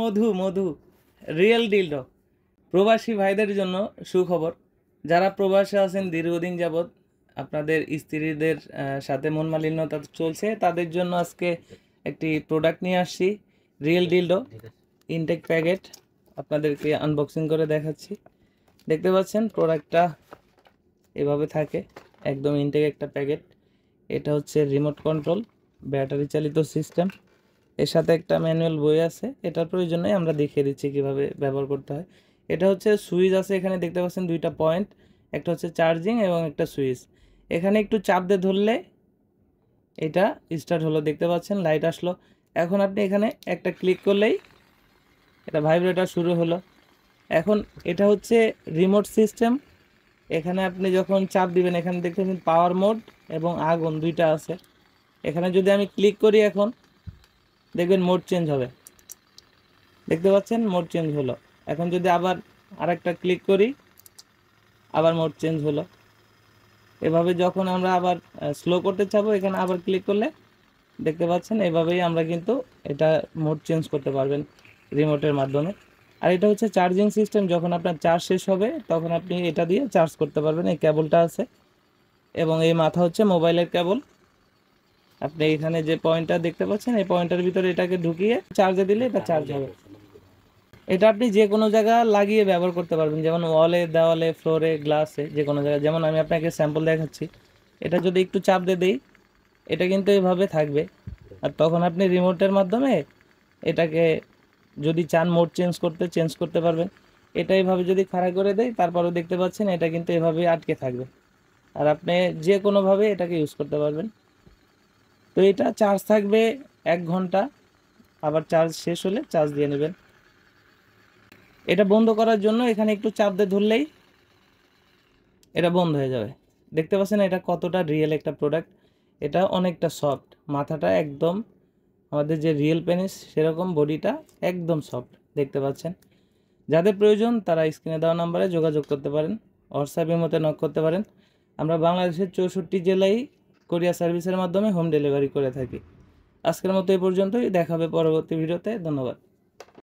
মধু মধু real dildo প্রবাসী ভাইদের জন্য সুখবর। যারা প্রবাসে আছেন দীর্ঘদিন যাবৎ, আপনাদের স্ত্রীদের সাথে মন মালিন্যতা চলছে, তাদের জন্য আজকে একটি প্রোডাক্ট নিয়ে আসছি, রিয়েল ডিলডো ইনটেক প্যাকেট। আপনাদেরকে আনবক্সিং করে দেখাচ্ছি। দেখতে পাচ্ছেন প্রোডাক্টটা এভাবে থাকে, একদম ইনটেক একটা প্যাকেট। এটা হচ্ছে রিমোট কন্ট্রোল ব্যাটারি চালিত সিস্টেম। এর সাথে একটা ম্যানুয়াল বই আছে, এটার প্রয়োজনে আমরা দেখিয়ে দিচ্ছি কিভাবে ব্যবহার করতে হয়। এটা হচ্ছে সুইচ আছে, এখানে দেখতে পাচ্ছেন দুইটা পয়েন্ট, একটা হচ্ছে চার্জিং এবং একটা সুইচ। এখানে একটু চাপ দিয়ে ধরলে এটা স্টার্ট হলো, দেখতে পাচ্ছেন লাইট আসলো। এখন আপনি এখানে একটা ক্লিক করলেই এটা ভাইব্রেটর শুরু হলো। এখন এটা হচ্ছে রিমোট সিস্টেম। এখানে আপনি যখন চাপ দিবেন, এখানে দেখতে পাচ্ছেন পাওয়ার মোড এবং আগুন দুইটা আছে। এখানে যদি আমি ক্লিক করি, এখন দেখবেন মোড চেঞ্জ হবে, দেখতে পাচ্ছেন মোড চেঞ্জ হলো। এখন যদি আবার আরেকটা ক্লিক করি, আবার মোড চেঞ্জ হলো। এভাবে যখন আমরা আবার স্লো করতে চাবো, এখানে আবার ক্লিক করলে দেখতে পাচ্ছেন এভাবেই আমরা কিন্তু এটা মোড চেঞ্জ করতে পারবেন রিমোটের মাধ্যমে। আর এটা হচ্ছে চার্জিং সিস্টেম, যখন আপনার চার্জ শেষ হবে তখন আপনি এটা দিয়ে চার্জ করতে পারবেন। এই কেবলটা আছে এবং এই মাথা হচ্ছে মোবাইলের কেবল। আপনি এখানে যে পয়েন্টটা দেখতে পাচ্ছেন, এই পয়েন্টের ভিতরে এটাকে ঢুকিয়ে চার্জে দিলে এটা চার্জ হবে। এটা আপনি যে কোনো জায়গায় লাগিয়ে ব্যবহার করতে পারবেন, যেমন ওয়ালে, দেওয়ালে, ফ্লোরে, গ্লাসে, যে কোনো জায়গায়। যেমন আমি আপনাকে স্যাম্পল দেখাচ্ছি, এটা যদি একটু চাপ দিয়ে দিই, এটা কিন্তু এইভাবে থাকবে। আর তখন আপনি রিমোটের মাধ্যমে এটাকে যদি চান মোড চেঞ্জ করতে পারবেন। এটা এইভাবে যদি খাড়া করে দেয়, তারপরেও দেখতে পাচ্ছেন এটা কিন্তু এভাবেই আটকে থাকবে। আর আপনি যে কোনোভাবে এটাকে ইউজ করতে পারবেন। তো এটা চার্জ থাকবে 1 ঘন্টা, আবার চার্জ শেষ হলে চার্জ দিয়ে নেবেন। এটা বন্ধ করার জন্য এখানে একটু চাপ দিয়ে ধরলেই এটা বন্ধ হয়ে যাবে। দেখতে পাচ্ছেন এটা কতটা রিয়েল একটা প্রোডাক্ট। এটা অনেকটা সফট, মাথাটা একদম আমাদের যে রিয়েল পেনিস সেরকম, বডিটা একদম সফট, দেখতে পাচ্ছেন। যাদের প্রয়োজন তারা স্ক্রিনে দেওয়া নাম্বারে যোগাযোগ করতে পারেন, হোয়াটসঅ্যাপের মধ্যে নক করতে পারেন। আমরা বাংলাদেশের 64 জেলায় কোরিয়ার সার্ভিসের মাধ্যমে হোম ডেলিভারি করে থাকি। আজকের মতো এই পর্যন্তই, দেখা হবে পরবর্তী ভিডিওতে। ধন্যবাদ।